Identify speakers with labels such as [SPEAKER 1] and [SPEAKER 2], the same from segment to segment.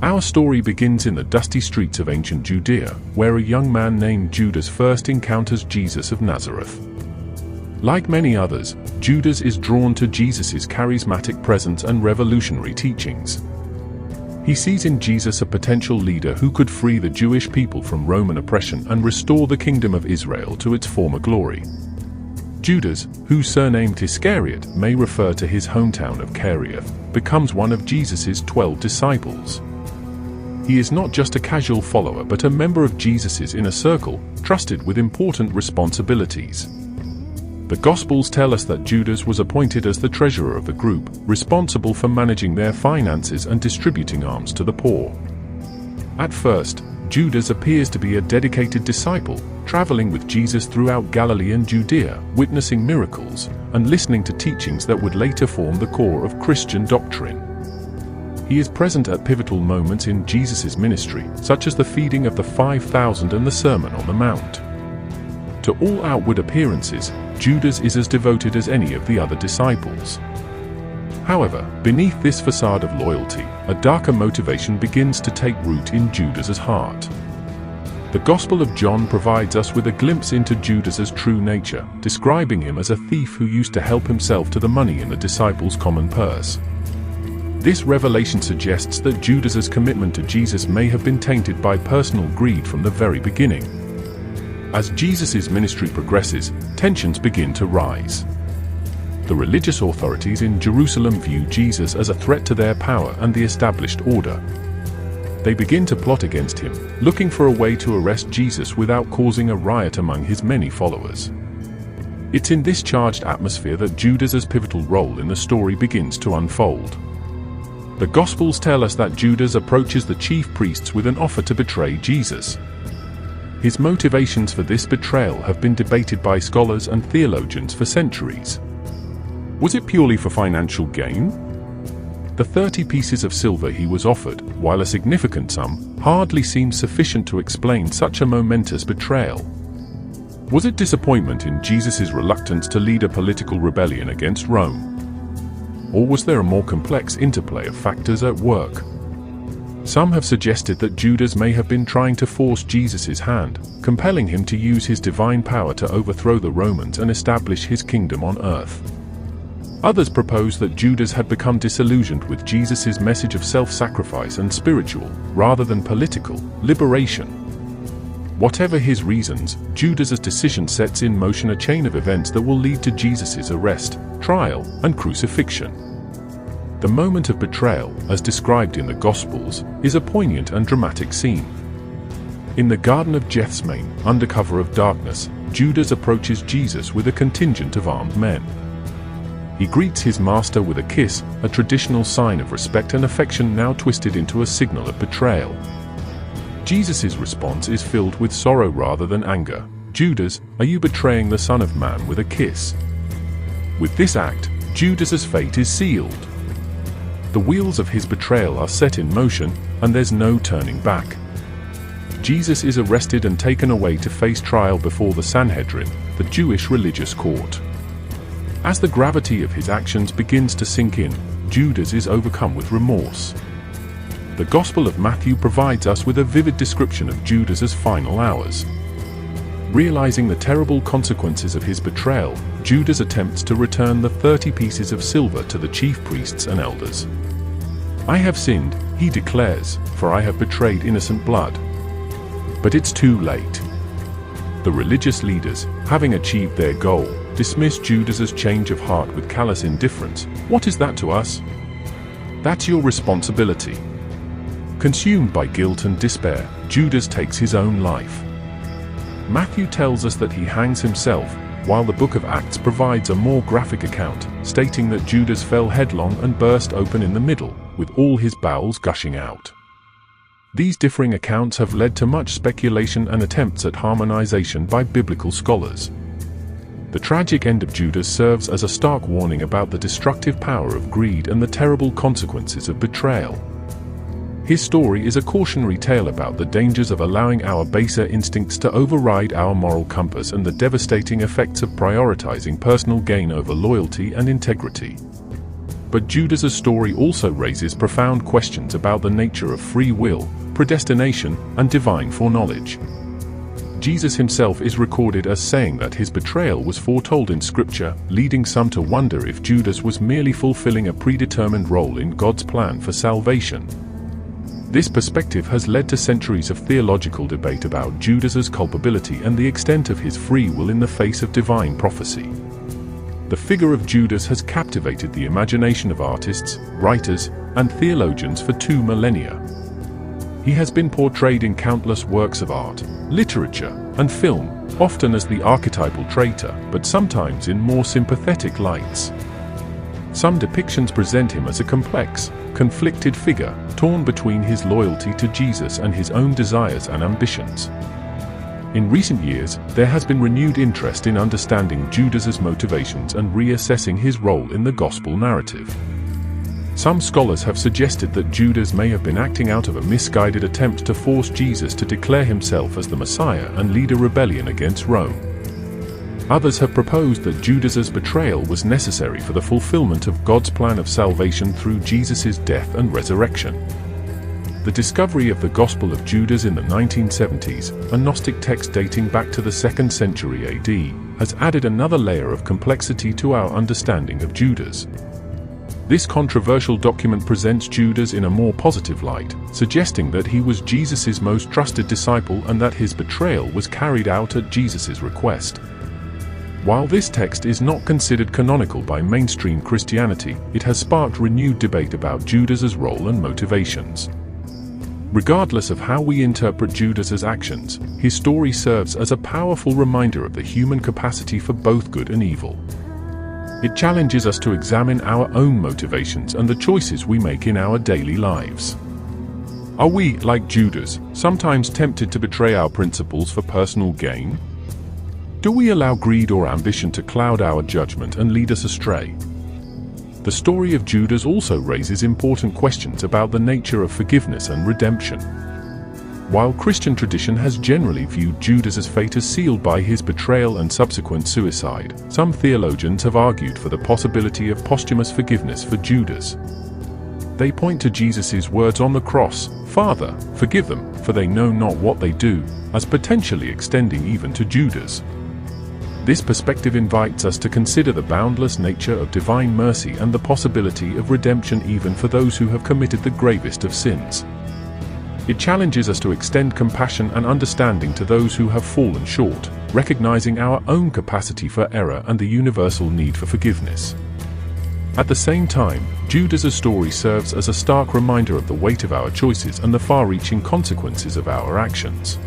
[SPEAKER 1] Our story begins in the dusty streets of ancient Judea, where a young man named Judas first encounters Jesus of Nazareth. Like many others, Judas is drawn to Jesus' charismatic presence and revolutionary teachings. He sees in Jesus a potential leader who could free the Jewish people from Roman oppression and restore the kingdom of Israel to its former glory. Judas, whose surname Iscariot may refer to his hometown of Kerioth, becomes one of Jesus' 12 disciples. He is not just a casual follower but a member of Jesus' inner circle, trusted with important responsibilities. The Gospels tell us that Judas was appointed as the treasurer of the group, responsible for managing their finances and distributing alms to the poor. At first, Judas appears to be a dedicated disciple, traveling with Jesus throughout Galilee and Judea, witnessing miracles, and listening to teachings that would later form the core of Christian doctrine. He is present at pivotal moments in Jesus' ministry, such as the feeding of the 5,000 and the Sermon on the Mount. To all outward appearances, Judas is as devoted as any of the other disciples. However, beneath this facade of loyalty, a darker motivation begins to take root in Judas's heart. The Gospel of John provides us with a glimpse into Judas's true nature, describing him as a thief who used to help himself to the money in the disciples' common purse. This revelation suggests that Judas's commitment to Jesus may have been tainted by personal greed from the very beginning. As Jesus' ministry progresses, tensions begin to rise. The religious authorities in Jerusalem view Jesus as a threat to their power and the established order. They begin to plot against him, looking for a way to arrest Jesus without causing a riot among his many followers. It's in this charged atmosphere that Judas's pivotal role in the story begins to unfold. The Gospels tell us that Judas approaches the chief priests with an offer to betray Jesus. His motivations for this betrayal have been debated by scholars and theologians for centuries. Was it purely for financial gain? The 30 pieces of silver he was offered, while a significant sum, hardly seems sufficient to explain such a momentous betrayal. Was it disappointment in Jesus' reluctance to lead a political rebellion against Rome? Or was there a more complex interplay of factors at work? Some have suggested that Judas may have been trying to force Jesus' hand, compelling him to use his divine power to overthrow the Romans and establish his kingdom on earth. Others propose that Judas had become disillusioned with Jesus' message of self-sacrifice and spiritual, rather than political, liberation. Whatever his reasons, Judas's decision sets in motion a chain of events that will lead to Jesus' arrest, trial, and crucifixion. The moment of betrayal, as described in the Gospels, is a poignant and dramatic scene. In the Garden of Gethsemane, under cover of darkness, Judas approaches Jesus with a contingent of armed men. He greets his master with a kiss, a traditional sign of respect and affection now twisted into a signal of betrayal. Jesus' response is filled with sorrow rather than anger. "Judas, are you betraying the Son of Man with a kiss?" With this act, Judas's fate is sealed. The wheels of his betrayal are set in motion, and there's no turning back. Jesus is arrested and taken away to face trial before the Sanhedrin, the Jewish religious court. As the gravity of his actions begins to sink in, Judas is overcome with remorse. The Gospel of Matthew provides us with a vivid description of Judas's final hours. Realizing the terrible consequences of his betrayal, Judas attempts to return the 30 pieces of silver to the chief priests and elders. "I have sinned," he declares, "for I have betrayed innocent blood." But it's too late. The religious leaders, having achieved their goal, dismiss Judas's change of heart with callous indifference. "What is that to us?" "That's your responsibility." Consumed by guilt and despair, Judas takes his own life. Matthew tells us that he hangs himself, while the book of Acts provides a more graphic account, stating that Judas fell headlong and burst open in the middle, with all his bowels gushing out. These differing accounts have led to much speculation and attempts at harmonization by biblical scholars. The tragic end of Judas serves as a stark warning about the destructive power of greed and the terrible consequences of betrayal. His story is a cautionary tale about the dangers of allowing our baser instincts to override our moral compass and the devastating effects of prioritizing personal gain over loyalty and integrity. But Judas's story also raises profound questions about the nature of free will, predestination, and divine foreknowledge. Jesus himself is recorded as saying that his betrayal was foretold in Scripture, leading some to wonder if Judas was merely fulfilling a predetermined role in God's plan for salvation. This perspective has led to centuries of theological debate about Judas's culpability and the extent of his free will in the face of divine prophecy. The figure of Judas has captivated the imagination of artists, writers, and theologians for 2 millennia. He has been portrayed in countless works of art, literature, and film, often as the archetypal traitor, but sometimes in more sympathetic lights. Some depictions present him as a complex, conflicted figure, torn between his loyalty to Jesus and his own desires and ambitions. In recent years, there has been renewed interest in understanding Judas's motivations and reassessing his role in the gospel narrative. Some scholars have suggested that Judas may have been acting out of a misguided attempt to force Jesus to declare himself as the Messiah and lead a rebellion against Rome. Others have proposed that Judas's betrayal was necessary for the fulfillment of God's plan of salvation through Jesus' death and resurrection. The discovery of the Gospel of Judas in the 1970s, a Gnostic text dating back to the 2nd century AD, has added another layer of complexity to our understanding of Judas. This controversial document presents Judas in a more positive light, suggesting that he was Jesus' most trusted disciple and that his betrayal was carried out at Jesus' request. While this text is not considered canonical by mainstream Christianity, it has sparked renewed debate about Judas's role and motivations. Regardless of how we interpret Judas's actions, his story serves as a powerful reminder of the human capacity for both good and evil. It challenges us to examine our own motivations and the choices we make in our daily lives. Are we, like Judas, sometimes tempted to betray our principles for personal gain? Do we allow greed or ambition to cloud our judgment and lead us astray? The story of Judas also raises important questions about the nature of forgiveness and redemption. While Christian tradition has generally viewed Judas's fate as sealed by his betrayal and subsequent suicide, some theologians have argued for the possibility of posthumous forgiveness for Judas. They point to Jesus' words on the cross, "Father, forgive them, for they know not what they do," as potentially extending even to Judas. This perspective invites us to consider the boundless nature of divine mercy and the possibility of redemption even for those who have committed the gravest of sins. It challenges us to extend compassion and understanding to those who have fallen short, recognizing our own capacity for error and the universal need for forgiveness. At the same time, Judas's story serves as a stark reminder of the weight of our choices and the far-reaching consequences of our actions.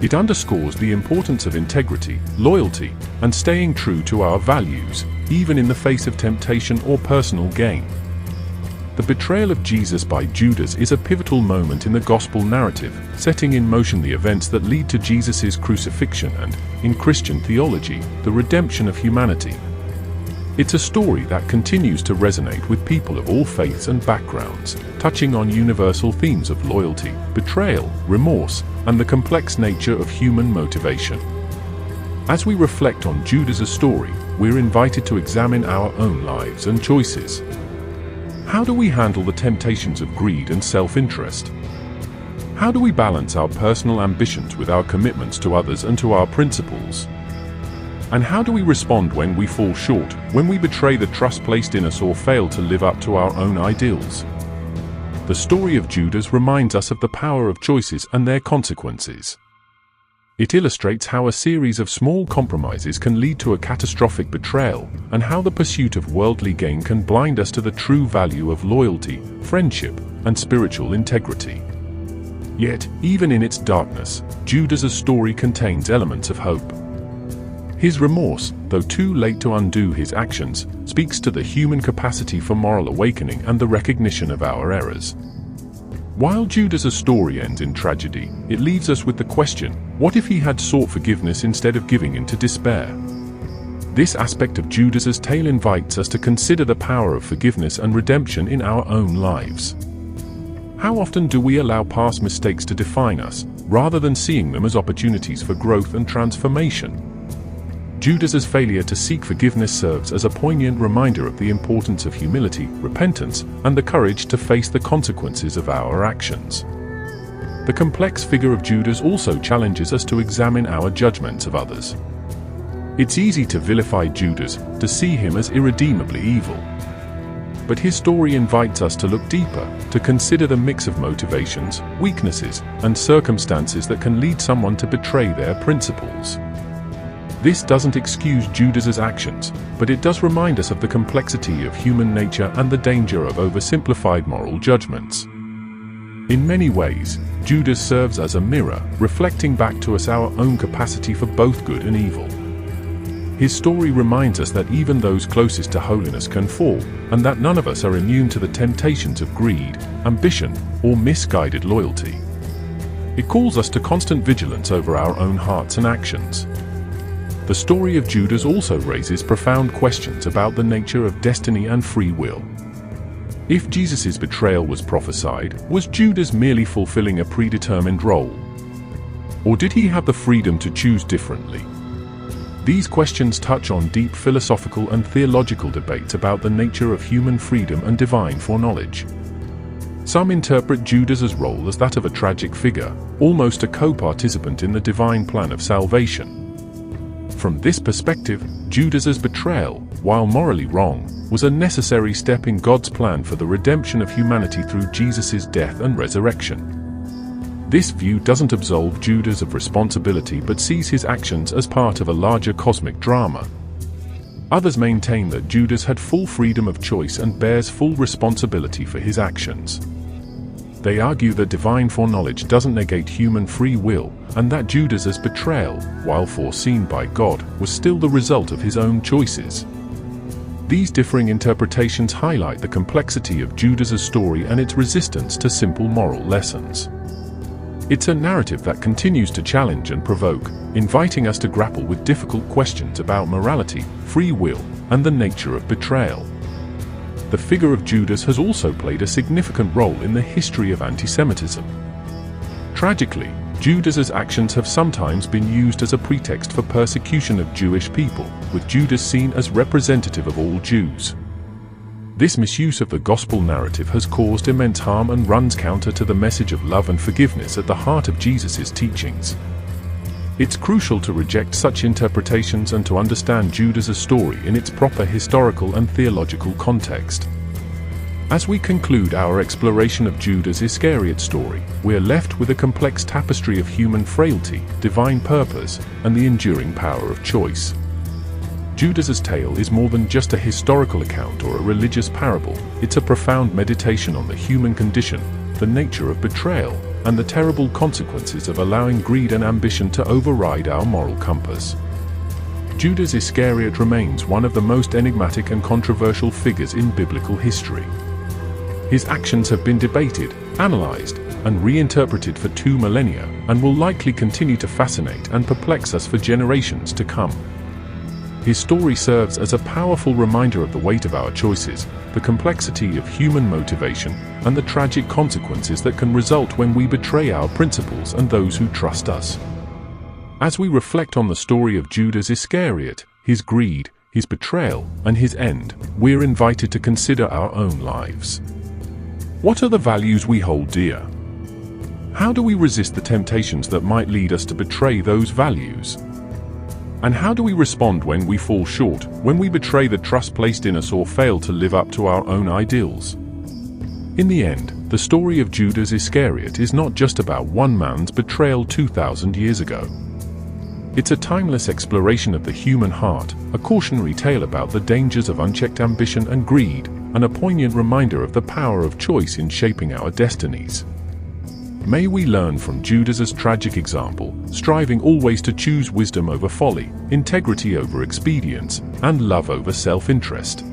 [SPEAKER 1] It underscores the importance of integrity, loyalty, and staying true to our values, even in the face of temptation or personal gain. The betrayal of Jesus by Judas is a pivotal moment in the gospel narrative, setting in motion the events that lead to Jesus' crucifixion and, in Christian theology, the redemption of humanity. It's a story that continues to resonate with people of all faiths and backgrounds, touching on universal themes of loyalty, betrayal, remorse, and the complex nature of human motivation. As we reflect on Judas's story, we're invited to examine our own lives and choices. How do we handle the temptations of greed and self-interest? How do we balance our personal ambitions with our commitments to others and to our principles? And how do we respond when we fall short, when we betray the trust placed in us or fail to live up to our own ideals? The story of Judas reminds us of the power of choices and their consequences. It illustrates how a series of small compromises can lead to a catastrophic betrayal, and how the pursuit of worldly gain can blind us to the true value of loyalty, friendship, and spiritual integrity. Yet, even in its darkness, Judas's story contains elements of hope. His remorse, though too late to undo his actions, speaks to the human capacity for moral awakening and the recognition of our errors. While Judas's story ends in tragedy, it leaves us with the question, what if he had sought forgiveness instead of giving in to despair? This aspect of Judas's tale invites us to consider the power of forgiveness and redemption in our own lives. How often do we allow past mistakes to define us, rather than seeing them as opportunities for growth and transformation? Judas's failure to seek forgiveness serves as a poignant reminder of the importance of humility, repentance, and the courage to face the consequences of our actions. The complex figure of Judas also challenges us to examine our judgments of others. It's easy to vilify Judas, to see him as irredeemably evil. But his story invites us to look deeper, to consider the mix of motivations, weaknesses, and circumstances that can lead someone to betray their principles. This doesn't excuse Judas's actions, but it does remind us of the complexity of human nature and the danger of oversimplified moral judgments. In many ways, Judas serves as a mirror, reflecting back to us our own capacity for both good and evil. His story reminds us that even those closest to holiness can fall, and that none of us are immune to the temptations of greed, ambition, or misguided loyalty. It calls us to constant vigilance over our own hearts and actions. The story of Judas also raises profound questions about the nature of destiny and free will. If Jesus' betrayal was prophesied, was Judas merely fulfilling a predetermined role? Or did he have the freedom to choose differently? These questions touch on deep philosophical and theological debates about the nature of human freedom and divine foreknowledge. Some interpret Judas's role as that of a tragic figure, almost a co-participant in the divine plan of salvation. From this perspective, Judas's betrayal, while morally wrong, was a necessary step in God's plan for the redemption of humanity through Jesus' death and resurrection. This view doesn't absolve Judas of responsibility but sees his actions as part of a larger cosmic drama. Others maintain that Judas had full freedom of choice and bears full responsibility for his actions. They argue that divine foreknowledge doesn't negate human free will, and that Judas's betrayal, while foreseen by God, was still the result of his own choices. These differing interpretations highlight the complexity of Judas's story and its resistance to simple moral lessons. It's a narrative that continues to challenge and provoke, inviting us to grapple with difficult questions about morality, free will, and the nature of betrayal. The figure of Judas has also played a significant role in the history of anti-Semitism. Tragically, Judas's actions have sometimes been used as a pretext for persecution of Jewish people, with Judas seen as representative of all Jews. This misuse of the gospel narrative has caused immense harm and runs counter to the message of love and forgiveness at the heart of Jesus' teachings. It's crucial to reject such interpretations and to understand Judas's story in its proper historical and theological context. As we conclude our exploration of Judas Iscariot's story, we are left with a complex tapestry of human frailty, divine purpose, and the enduring power of choice. Judas's tale is more than just a historical account or a religious parable. It's a profound meditation on the human condition, the nature of betrayal, and the terrible consequences of allowing greed and ambition to override our moral compass. Judas Iscariot remains one of the most enigmatic and controversial figures in biblical history. His actions have been debated, analyzed, and reinterpreted for 2 millennia, and will likely continue to fascinate and perplex us for generations to come. His story serves as a powerful reminder of the weight of our choices, the complexity of human motivation, and the tragic consequences that can result when we betray our principles and those who trust us. As we reflect on the story of Judas Iscariot, his greed, his betrayal, and his end, we're invited to consider our own lives. What are the values we hold dear? How do we resist the temptations that might lead us to betray those values? And how do we respond when we fall short, when we betray the trust placed in us or fail to live up to our own ideals? In the end, the story of Judas Iscariot is not just about one man's betrayal 2,000 years ago. It's a timeless exploration of the human heart, a cautionary tale about the dangers of unchecked ambition and greed, and a poignant reminder of the power of choice in shaping our destinies. May we learn from Judas's tragic example, striving always to choose wisdom over folly, integrity over expedience, and love over self-interest.